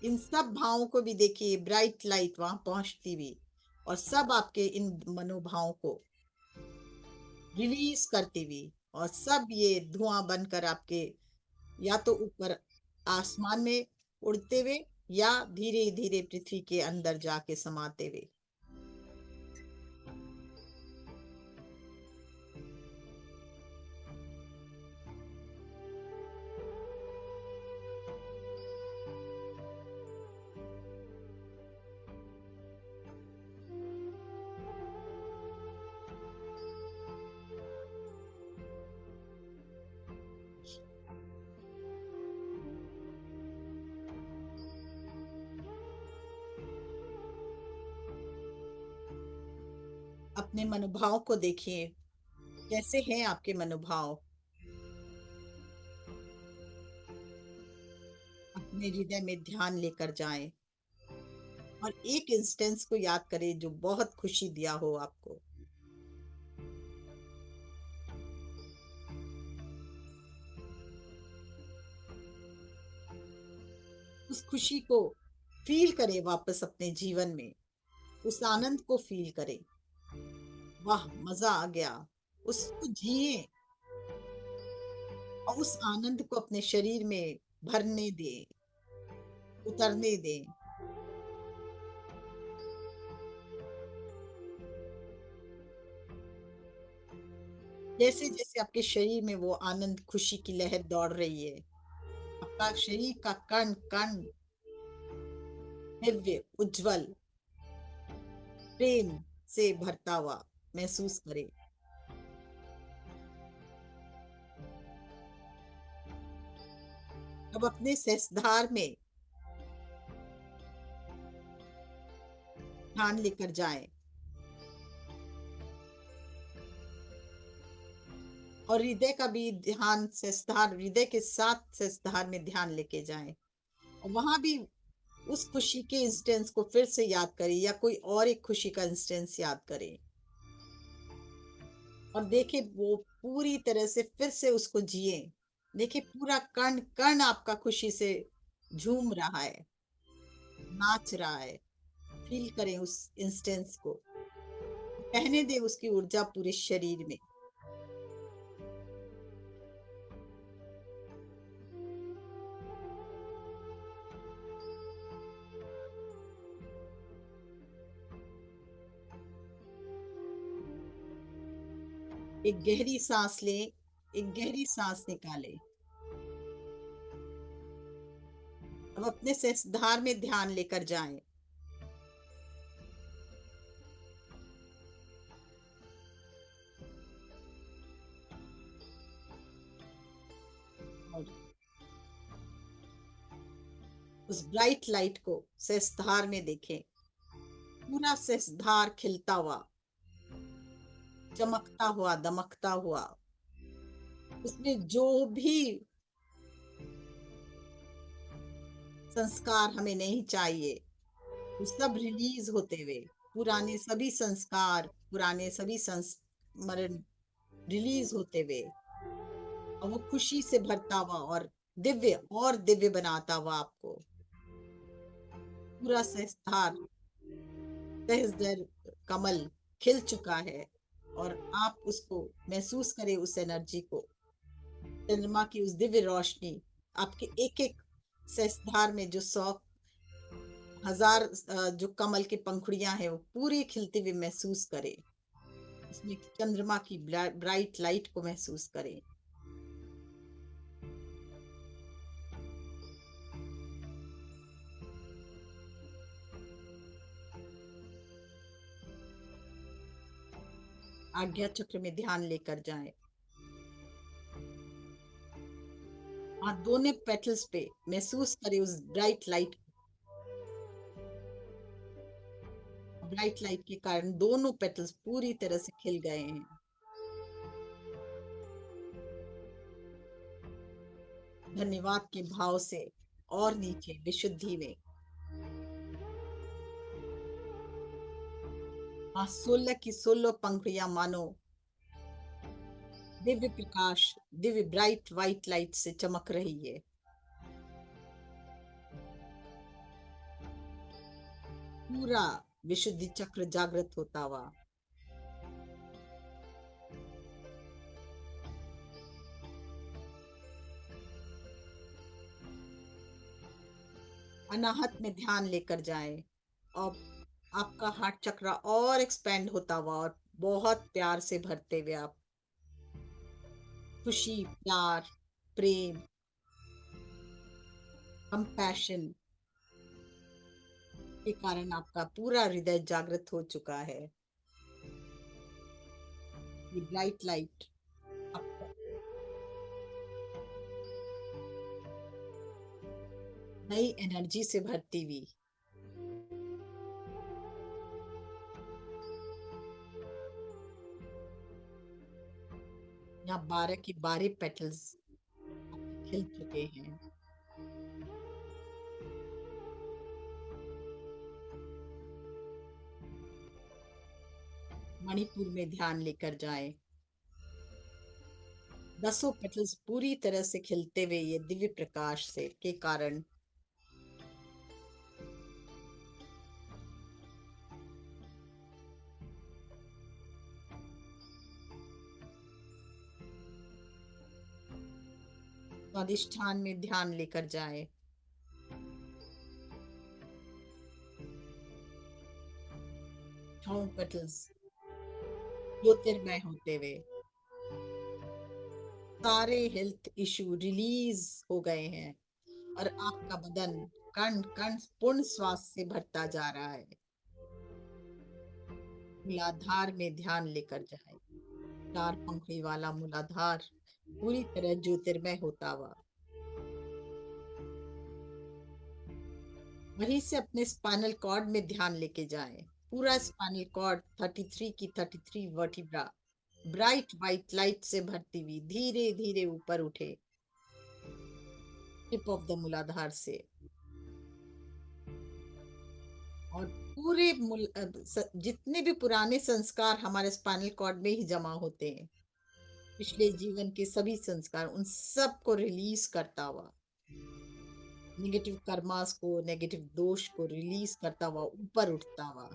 इन सब भावों को भी देखिए ब्राइट लाइट वहां पहुंचती हुई और सब आपके इन मनोभावों को रिलीज करती हुई, और सब ये धुआं बनकर आपके या तो ऊपर आसमान में उड़ते हुए या धीरे धीरे पृथ्वी के अंदर जाके समाते हुए। अपने मनोभाव को देखिए, कैसे हैं आपके मनोभाव, अपने हृदय में ध्यान लेकर जाएं और एक इंस्टेंस को याद करें जो बहुत खुशी दिया हो आपको। उस खुशी को फील करें वापस अपने जीवन में, उस आनंद को फील करें। वाह, मजा आ गया। उसको जिए और उस आनंद को अपने शरीर में भरने दें। उतरने दें। जैसे जैसे आपके शरीर में वो आनंद खुशी की लहर दौड़ रही है, आपका शरीर का कण कण दिव्य उज्जवल प्रेम से भरता हुआ महसूस करें। अब अपने सहस्त्रधार में ध्यान लेकर जाएं और हृदय का भी ध्यान सहस्त्रधार, हृदय के साथ सहस्त्रधार में ध्यान लेके जाएं और वहां भी उस खुशी के इंस्टेंस को फिर से याद करें या कोई और एक खुशी का इंस्टेंस याद करें और देखें वो पूरी तरह से फिर से उसको जिए। देखिए पूरा कण कण आपका खुशी से झूम रहा है, नाच रहा है। फील करें उस इंस्टेंस को, बहने दें उसकी ऊर्जा पूरे शरीर में। एक गहरी सांस लें, एक गहरी सांस निकालें। अब अपने सहस्त्रधार में ध्यान लेकर जाएं और उस ब्राइट लाइट को सहस्त्रधार में देखें। पूरा सहस्त्रधार खिलता हुआ, चमकता हुआ, दमकता हुआ। उसमें जो भी संस्कार हमें नहीं चाहिए, वो सब रिलीज होते हुए, पुराने सभी संस्कार, पुराने सभी संस्मरण रिलीज होते हुए और वो खुशी से भरता हुआ और दिव्य बनाता हुआ आपको पूरा सहस्त्रधार, सहस्त्र कमल खिल चुका है और आप उसको महसूस करें, उस एनर्जी को, चंद्रमा की उस दिव्य रोशनी आपके एक एक सहस्त्रधार में जो 100,000 जो कमल की पंखुड़ियां हैं वो पूरी खिलती हुई महसूस करें। उसमें चंद्रमा की ब्राइट लाइट को महसूस करें। आज्ञा चक्र में ध्यान लेकर जाएं। हाथ दोनों पेटल्स पे महसूस करें उस ब्राइट लाइट के कारण दोनों पेटल्स पूरी तरह से खिल गए हैं। धन्यवाद के भाव से और नीचे विशुद्धि में 16 की 16 पंखुड़ियां मानो Divya Prakash, Divya bright white light से चमक रही है। पूरा विशुद्धि चक्र जागृत होता हुआ, अनाहत में ध्यान लेकर जाएं और आपका हार्ट चक्र और एक्सपेंड होता हुआ और बहुत प्यार से भरते हुए आप खुशी, प्यार, प्रेम, कंपैशन के कारण आपका पूरा हृदय जागृत हो चुका है। ये ब्राइट लाइट आपको नई एनर्जी से भरती हुई, यहाँ 12 की 12 पेटल्स खिल चुके हैं। मणिपुर में ध्यान लेकर जाएं। 10 पेटल्स पूरी तरह से खिलते हुए ये दिव्य प्रकाश से के कारण स्वादिष्ठान में ध्यान लेकर जाएं। छाऊ पेटल्स ज्योतिर्मय होते हुए सारे हेल्थ इशू रिलीज हो गए हैं और आपका बदन कण कण पूर्ण श्वास से भरता जा रहा है। मूलाधार में ध्यान लेकर जाए। चार पंखुड़ी वाला मूलाधार पूरी तरह ज्योतिर्मय होता हुआ वहीं से अपने स्पाइनल कॉर्ड में ध्यान लेके जाएं। पूरा स्पाइनल कॉर्ड 33 की 33 वर्टिब्रा ब्राइट वाइट लाइट से भरती हुई धीरे धीरे ऊपर उठे टिप ऑफ द मूलाधार से और पूरे जितने भी पुराने संस्कार हमारे स्पाइनल कॉर्ड में ही जमा होते हैं, पिछले जीवन के सभी संस्कार, उन सब को रिलीज करता हुआ, नेगेटिव कर्मास को, नेगेटिव दोष को रिलीज करता हुआ ऊपर उठता हुआ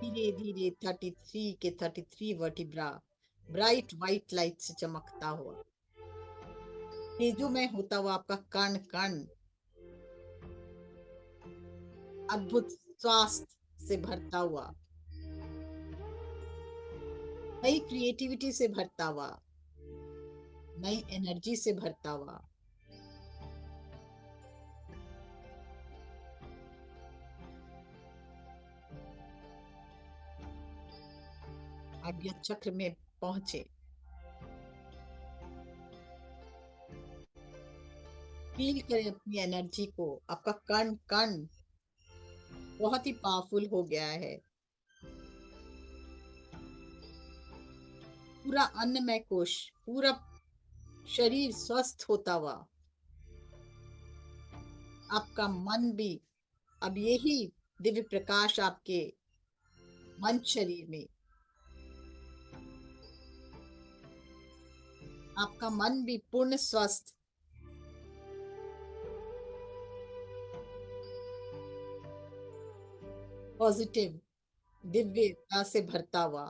धीरे धीरे 33 के 33 वर्टिब्रा ब्राइट वाइट लाइट से चमकता हुआ तेजोमय होता हुआ आपका कण कण अद्भुत स्वास्थ्य से भरता हुआ, नई क्रिएटिविटी से भरता हुआ, नई एनर्जी से भरता हुआ आज्ञा चक्र में पहुंचे। फील करें अपनी एनर्जी को। आपका कण कण बहुत ही पावरफुल हो गया है। पूरा अन्नमय कोश, पूरा शरीर स्वस्थ होता हुआ, आपका मन भी अब यही दिव्य प्रकाश आपके मन शरीर में, आपका मन भी पूर्ण स्वस्थ, पॉजिटिव दिव्यता से भरता हुआ,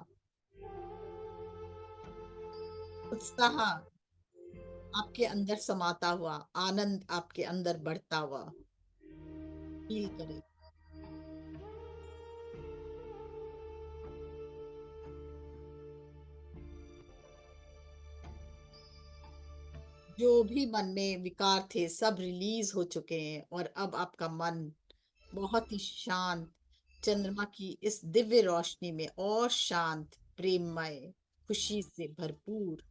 उत्साह आपके अंदर समाता हुआ, आनंद आपके अंदर बढ़ता हुआ फील करें। जो भी मन में विकार थे सब रिलीज हो चुके हैं और अब आपका मन बहुत ही शांत, चंद्रमा की इस दिव्य रोशनी में और शांत, प्रेममय, खुशी से भरपूर,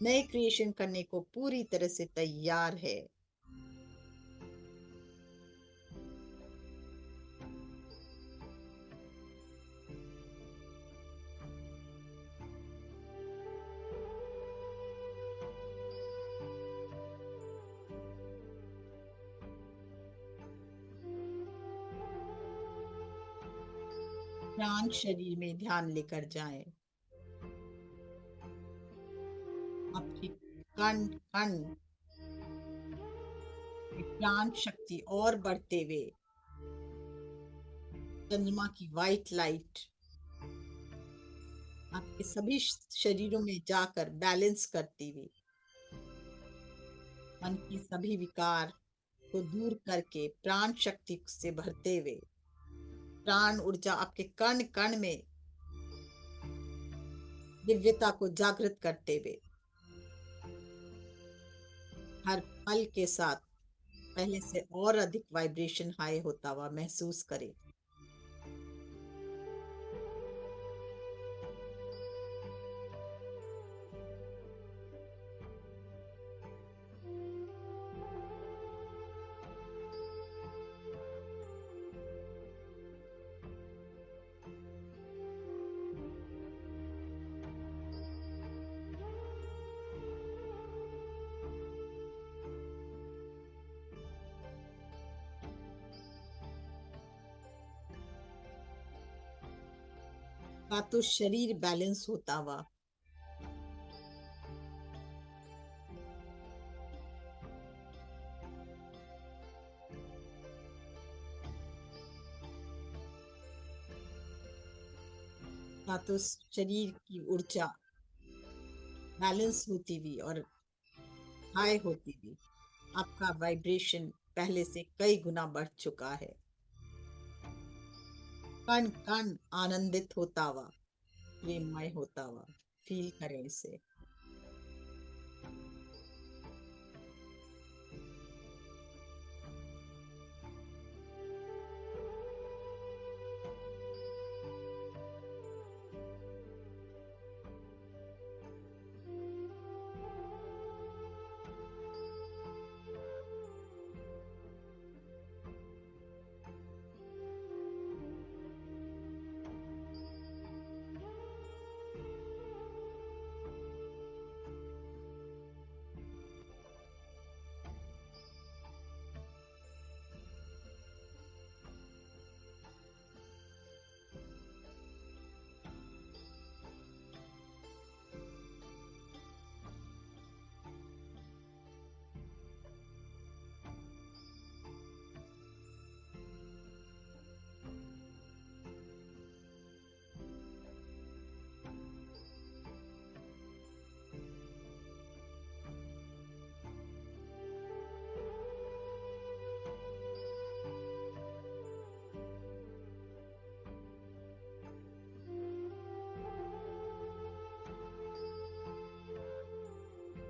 नए क्रिएशन करने को पूरी तरह से तैयार है। शांत शरीर में ध्यान लेकर जाएं। आपकी कण कण की प्राण शक्ति और बढ़ते हुए चंद्रमा की वाइट लाइट आपके सभी शरीरों में जाकर बैलेंस करती हुई मन की सभी विकार को दूर करके प्राण शक्ति से भरते हुए प्राण ऊर्जा आपके कण कण में दिव्यता को जागृत करते हुए हर पल के साथ पहले से और अधिक वाइब्रेशन हाई होता हुआ महसूस करें। का तो शरीर बैलेंस होता हुआ का तो शरीर की ऊर्जा बैलेंस होती हुई और हाई होती हुई आपका वाइब्रेशन पहले से कई गुना बढ़ चुका है। कण कण आनंदित होता हुआ, प्रेममय होता हुआ, फील करें इसे।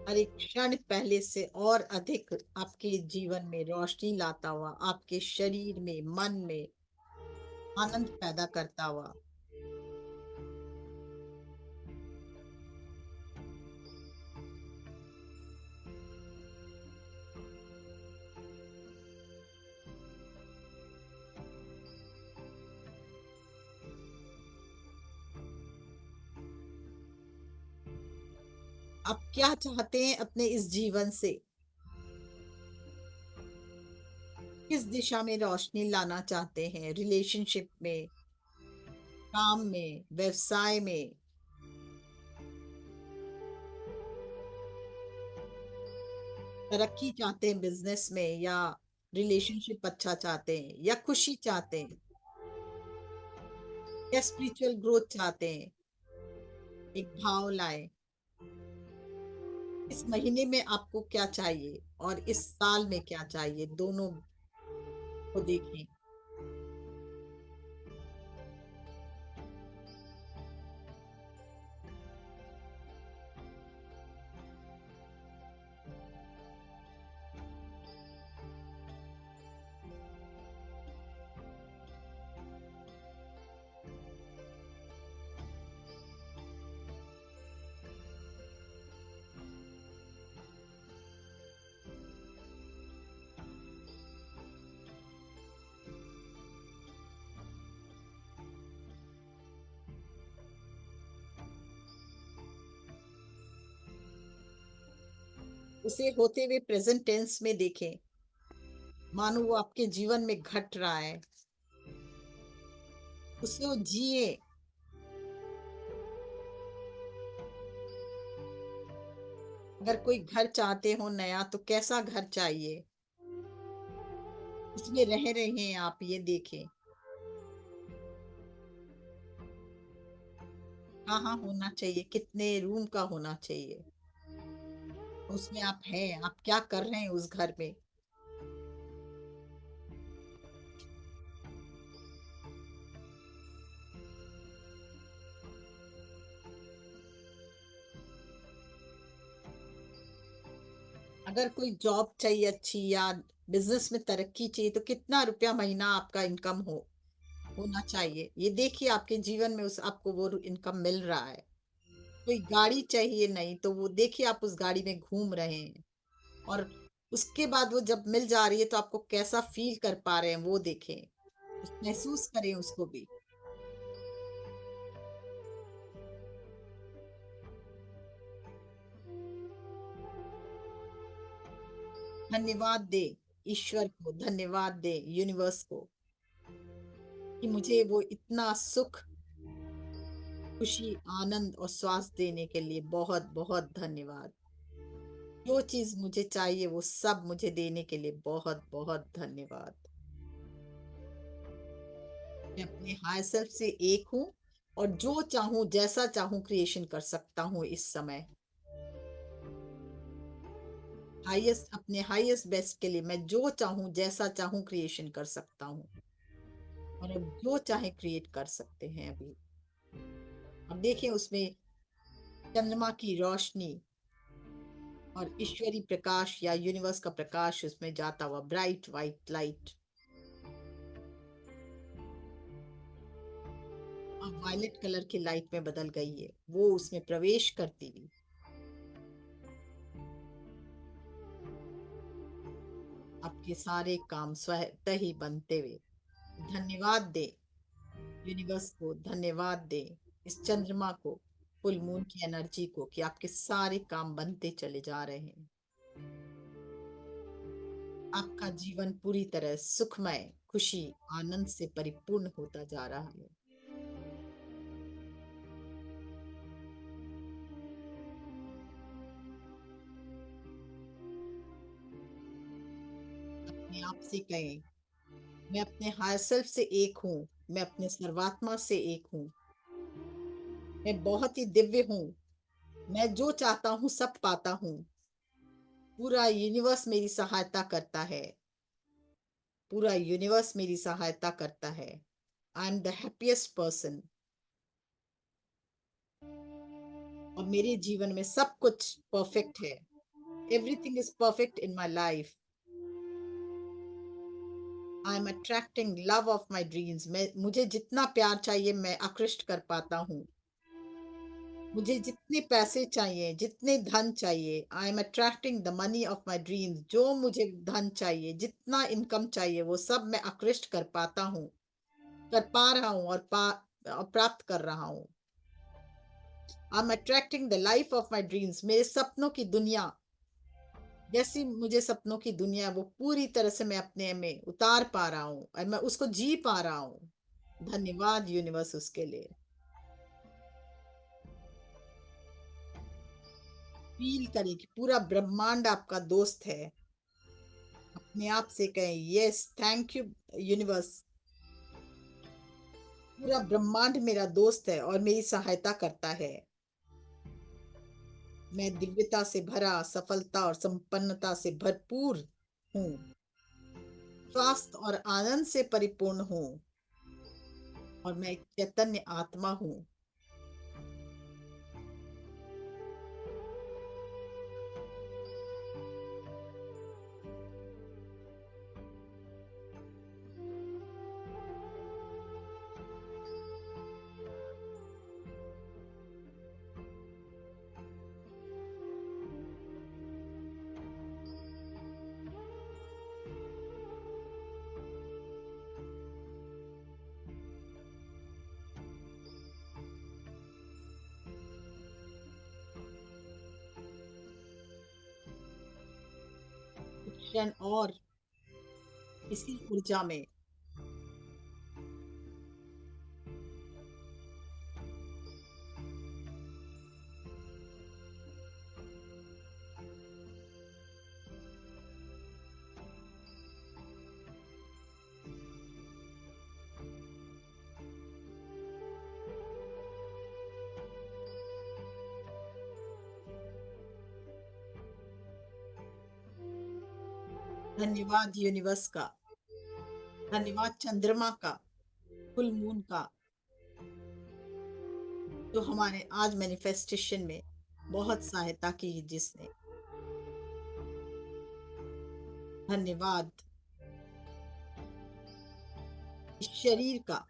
हर एक क्षण पहले से और अधिक आपके जीवन में रोशनी लाता हुआ, आपके शरीर में, मन में आनंद पैदा करता हुआ। आप क्या चाहते हैं अपने इस जीवन से? किस दिशा में रोशनी लाना चाहते हैं? रिलेशनशिप में, काम में, व्यवसाय में, तरक्की चाहते हैं बिजनेस में, या रिलेशनशिप अच्छा चाहते हैं, या खुशी चाहते हैं, या स्पिरिचुअल ग्रोथ चाहते हैं? एक भाव लाए। इस महीने में आपको क्या चाहिए और इस साल में क्या चाहिए, दोनों को देखें। उसे होते हुए प्रेजेंट टेंस में देखें, मानो वो आपके जीवन में घट रहा है। उसे वो जिए। अगर कोई घर चाहते हो नया, तो कैसा घर चाहिए, उसमें रह रहे हैं आप, ये देखें। कहाँ होना चाहिए, कितने रूम का होना चाहिए, उसमें आप हैं, आप क्या कर रहे हैं उस घर में। अगर कोई जॉब चाहिए अच्छी, या बिजनेस में तरक्की चाहिए, तो कितना रुपया महीना आपका इनकम होना चाहिए, ये देखिए। आपके जीवन में उस आपको वो इनकम मिल रहा है। कोई गाड़ी चाहिए नहीं, तो वो देखिए आप उस गाड़ी में घूम रहे हैं। और उसके बाद वो जब मिल जा रही है, तो आपको कैसा फील कर पा रहे हैं, वो देखें। महसूस करें उसको भी। धन्यवाद दे ईश्वर को, धन्यवाद दे यूनिवर्स को, कि मुझे वो इतना सुख, खुशी, आनंद और स्वास्थ्य देने के लिए बहुत बहुत धन्यवाद। जो चीज मुझे चाहिए वो सब मुझे देने के लिए बहुत बहुत धन्यवाद। मैं अपने हायर सेल्फ से एक हूँ, और जो चाहूँ, जैसा चाहूँ क्रिएशन कर सकता हूँ इस समय। हाईएस्ट, अपने हाईएस्ट बेस्ट के लिए मैं जो चाहूँ, जैसा चाहूँ क्रिएशन कर सकता हूँ। और अब जो चाहे क्रिएट कर सकते हैं अभी। अब देखिए उसमें चंद्रमा की रोशनी और ईश्वरी प्रकाश या यूनिवर्स का प्रकाश उसमें जाता हुआ, ब्राइट वाइट लाइट, अब वायलेट कलर की लाइट में बदल गई है, वो उसमें प्रवेश करती हुई आपके सारे काम स्वतः ही बनते हुए। धन्यवाद दे यूनिवर्स को, धन्यवाद दे इस चंद्रमा को, फुल मून की एनर्जी को, कि आपके सारे काम बनते चले जा रहे हैं। आपका जीवन पूरी तरह सुखमय, खुशी, आनंद से परिपूर्ण होता जा रहा है। अपने आप से कहें, मैं अपने हायर सेल्फ से एक हूँ, मैं अपने सर्वात्मा से एक हूँ, मैं बहुत ही दिव्य हूँ, मैं जो चाहता हूँ सब पाता हूँ, पूरा यूनिवर्स मेरी सहायता करता है, पूरा यूनिवर्स मेरी सहायता करता है। I am the happiest person. और मेरे जीवन में सब कुछ परफेक्ट है। Everything is perfect in my life. I am attracting love of my dreams. मैं, मुझे जितना प्यार चाहिए मैं आकृष्ट कर पाता हूँ। मुझे जितने पैसे चाहिए, जितने धन चाहिए, I am attracting the money of my dreams. जो मुझे धन चाहिए, जितना इनकम चाहिए, वो सब मैं आकृष्ट कर पाता हूँ, कर पा रहा हूँ, और प्राप्त कर रहा हूँ। I am attracting the life of my dreams. मेरे सपनों की दुनिया, जैसी मुझे सपनों की दुनिया, वो पूरी तरह से मैं अपने में उतार पा रहा हूँ और मैं उसको जी पा रहा हूँ। धन्यवाद यूनिवर्स उसके लिए। फील करें कि पूरा ब्रह्मांड आपका दोस्त है। अपने आप से कहें, यस थैंक यू यूनिवर्स, पूरा ब्रह्मांड मेरा दोस्त है और मेरी सहायता करता है। मैं दिव्यता से भरा, सफलता और संपन्नता से भरपूर हूँ, स्वास्थ्य और आनंद से परिपूर्ण हूँ, और मैं एक चैतन्य आत्मा हूँ। कुछ क्षण और इसी ऊर्जा में धन्यवाद यूनिवर्स का, धन्यवाद चंद्रमा का, फुल मून का, जो हमारे आज मैनिफेस्टेशन में बहुत सहायता की जिसने। धन्यवाद इस शरीर का,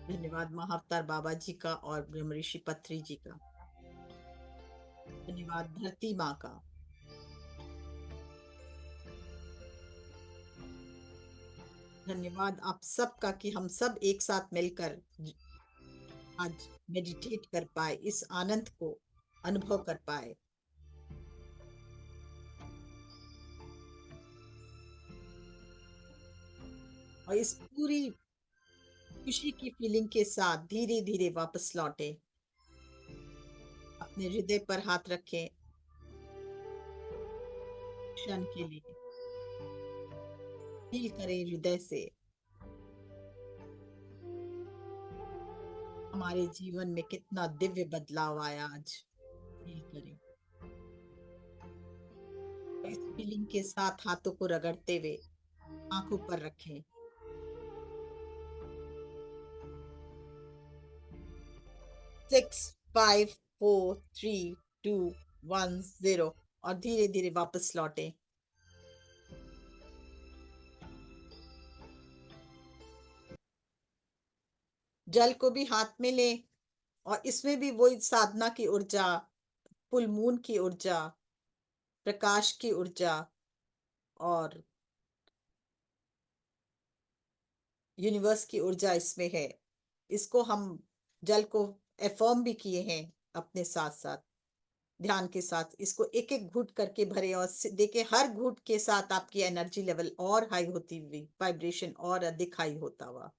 धन्यवाद महाअवतार बाबा जी का और ब्रह्म ऋषि पत्री जी का। धन्यवाद धरती माँ का। धन्यवाद आप सबका कि हम सब एक साथ मिलकर आज मेडिटेट कर पाए, इस आनंद को अनुभव कर पाए। और इस पूरी खुशी की फीलिंग के साथ धीरे धीरे वापस लौटे। अपने हृदय पर हाथ रखें क्षण के लिए। फील करें हृदय से हमारे जीवन में कितना दिव्य बदलाव आया आज। फील करें। इस फीलिंग के साथ हाथों को रगड़ते हुए आंखों पर रखें। 6 5 4 3 2 1 0 और धीरे धीरे वापस लौटें। जल को भी हाथ में लें और इसमें भी वही साधना की ऊर्जा, फुल मून की ऊर्जा, प्रकाश की ऊर्जा और यूनिवर्स की ऊर्जा इसमें है। इसको हम जल को एफर्म भी किए हैं अपने साथ साथ, ध्यान के साथ इसको एक एक घूंट करके भरे और देखिए हर घूंट के साथ आपकी एनर्जी लेवल और हाई होती हुई, वाइब्रेशन और अधिक हाई होता हुआ।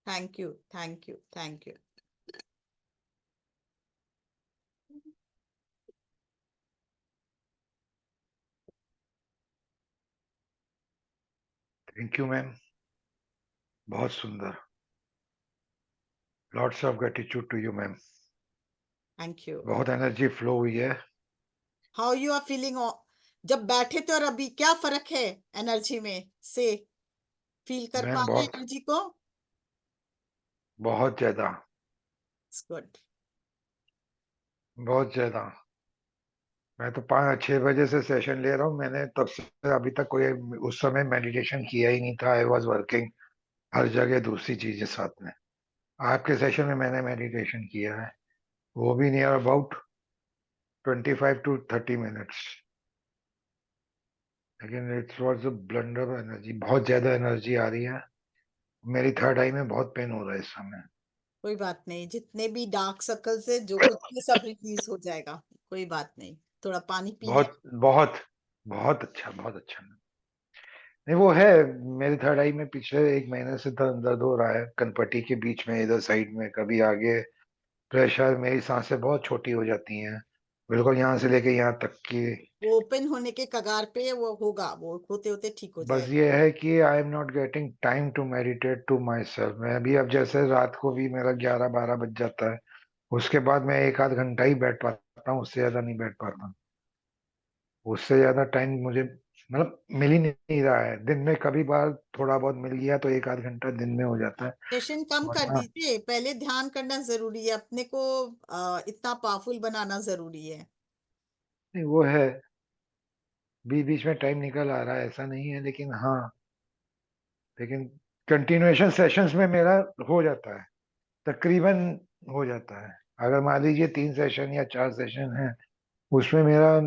Thank you, thank you, thank you. Thank you ma'am, बहुत सुंदर। Lots of gratitude to you ma'am. Thank you. बहुत एनर्जी फ्लो हुई है। How you are feeling? जब बैठे थे और अभी क्या फर्क है एनर्जी में से? फील कर पा मैम रहे हैं बहुत एनर्जी को? बहुत ज्यादा, गुड। बहुत ज्यादा। मैं तो 5-6 बजे से सेशन ले रहा हूँ। मैंने तब से अभी तक कोई उस समय मेडिटेशन किया ही नहीं था। आई वॉज वर्किंग, हर जगह दूसरी चीजें साथ में। आपके सेशन में मैंने मेडिटेशन किया है, वो भी नियर अबाउट 25 to 30 मिनट्स। लेकिन it was a blunder. Energy, बहुत ज्यादा एनर्जी आ रही है। मेरी थर्ड आई में बहुत पेन हो रहा है इस समय। कोई बात नहीं, जितने भी डार्क सर्कल्स है जो कुछ भी सब रिलीज हो जाएगा। कोई बात नहीं, थोड़ा पानी पी लें। बहुत बहुत बहुत अच्छा, बहुत अच्छा। नहीं वो है, मेरी थर्ड आई में पिछले 1 महीने से दर्द हो रहा है, कनपट्टी के बीच में, इधर साइड में, कभी आगे। प्रेशर, मेरी सांसें बहुत छोटी हो जाती हैं, बिल्कुल यहाँ से लेके यहाँ तक की। वो ओपन होने के कगार पे वो होगा, वो होते होते ठीक हो बस जाएगा। ये है कि I am not getting time to meditate to myself. मैं भी अब जैसे रात को भी मेरा 11-12 बज जाता है, उसके बाद मैं 1 आध घंटा ही बैठ पाता हूँ, उससे ज्यादा नहीं बैठ पाता। उससे ज्यादा टाइम मुझे मतलब मिल ही नहीं रहा है। दिन में कभी बार थोड़ा बहुत मिल गया तो 1 आध घंटा दिन में हो जाता है, सेशन कम कर वरना दीजिए, पहले ध्यान करना जरूरी है, अपने को इतना पावरफुल बनाना जरूरी है। नहीं वो है। बीच बीच में टाइम निकल आ रहा है, ऐसा नहीं है, लेकिन हाँ, लेकिन कंटिन्यूएशन सेशंस में मेरा हो जाता है, तकरीबन हो जाता है। अगर मान लीजिए 3 सेशन या 4 सेशन है, उसमें मेरा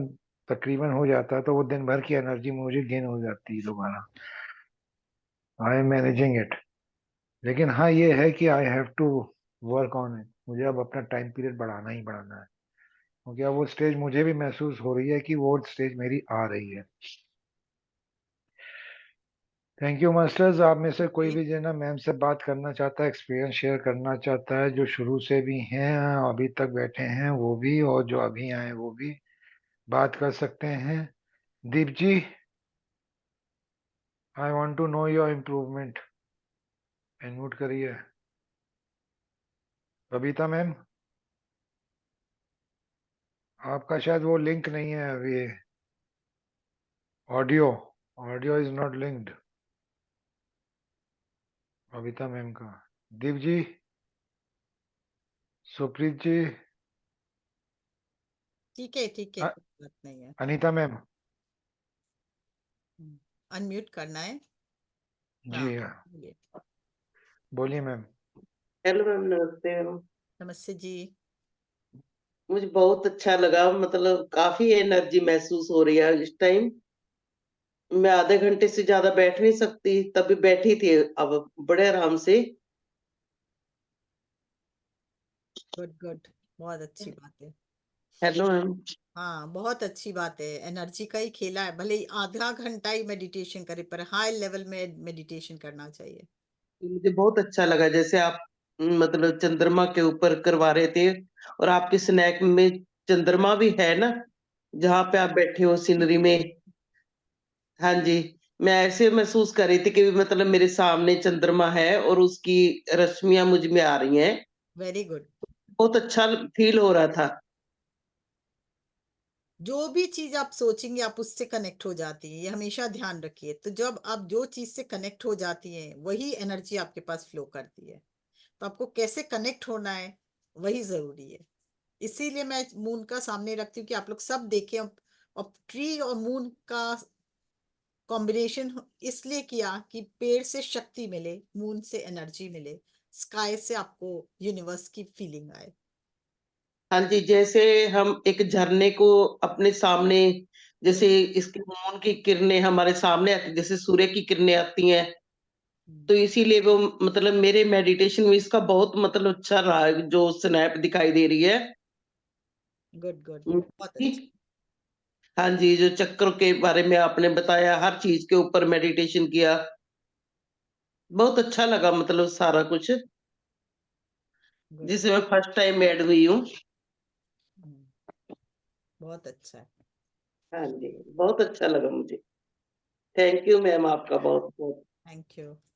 तकरीबन हो जाता है, तो वो दिन भर की एनर्जी मुझे गेन हो जाती है दोबारा। I am managing it. लेकिन हाँ ये है कि I have to work on it. मुझे अब अपना टाइम पीरियड बढ़ाना ही बढ़ाना है, क्योंकि अब वो स्टेज मुझे भी महसूस हो रही है कि वो स्टेज मेरी आ रही है। Thank you masters. आप में से कोई भी जो ना मैम से बात करना चाहता है, एक्सपीरियंस शेयर करना चाहता है, जो शुरू से भी हैं, अभी तक बैठे हैं वो भी, और जो अभी आए वो भी बात कर सकते हैं। Deep ji, I want to know your improvement. Unmute करिए। बबीता मैम, आपका शायद वो लिंक नहीं है अभी। Audio, audio is not linked Babita ma'am का। दीप जी, सुप्रीत जी, ठीक है, अ- कोई बात नहीं है। अनीता मैम। अनम्यूट करना है। हाँ, जी हाँ, बोलिए। बोलिए मैम। हेलो मैम, नमस्ते मैम। नमस्ते जी। मुझे बहुत अच्छा लगा, मतलब काफी एनर्जी महसूस हो रही है इस टाइम। मैं आधे घंटे से ज्यादा बैठ नहीं सकती, तभी बैठी थी, अब बड़े आराम से। गुड गुड, बहुत अच्छी बात है। Hello ma'am. हाँ, बहुत अच्छी बात है। एनर्जी का ही खेला है, भले ही आधा घंटा ही मेडिटेशन करे पर हाई लेवल में मेडिटेशन करना चाहिए। मुझे बहुत अच्छा लगा जैसे आप मतलब चंद्रमा के ऊपर करवा रहे थे, और आपके स्नैक में चंद्रमा भी है ना, जहाँ पे आप बैठे हो सीनरी में। हाँ जी। मैं ऐसे महसूस कर रही थी कि मतलब मेरे सामने चंद्रमा है और उसकी रश्मियां मुझ में आ रही हैं। Very good. बहुत अच्छा फील हो रहा था। जो भी चीज आप सोचेंगे आप उससे कनेक्ट हो जाती है, ये हमेशा ध्यान रखिए। तो जब आप जो चीज से कनेक्ट हो जाती है वही एनर्जी आपके पास फ्लो करती है। तो आपको कैसे कनेक्ट होना है वही जरूरी है। इसीलिए मैं मून का सामने रखती हूँ कि आप लोग सब देखें। और ट्री और मून का कॉम्बिनेशन इसलिए किया कि पेड़ से शक्ति मिले, मून से एनर्जी मिले, स्काई से आपको यूनिवर्स की फीलिंग आए। हाँ जी, जैसे हम एक झरने को अपने सामने, जैसे इसकी मून की किरणें हमारे सामने आती, जैसे सूर्य की किरणें आती हैं, तो इसीलिए वो मतलब मेरे मेडिटेशन में इसका बहुत मतलब अच्छा रहा है, जो स्नैप दिखाई दे रही है। गुड गुड, हम्म, बहुत अच्छा। हाँ जी, जो चक्र के बारे में आपने बताया, हर चीज के ऊपर मेडिटेशन किया, बहुत अच्छा लगा मतलब सारा कुछ, गुड। जिससे मैं फर्स्ट टाइम ऐड हुई हूँ। बहुत अच्छा है। हाँ जी, बहुत अच्छा लगा मुझे। थैंक यू मैम, आपका बहुत बहुत। Thank you.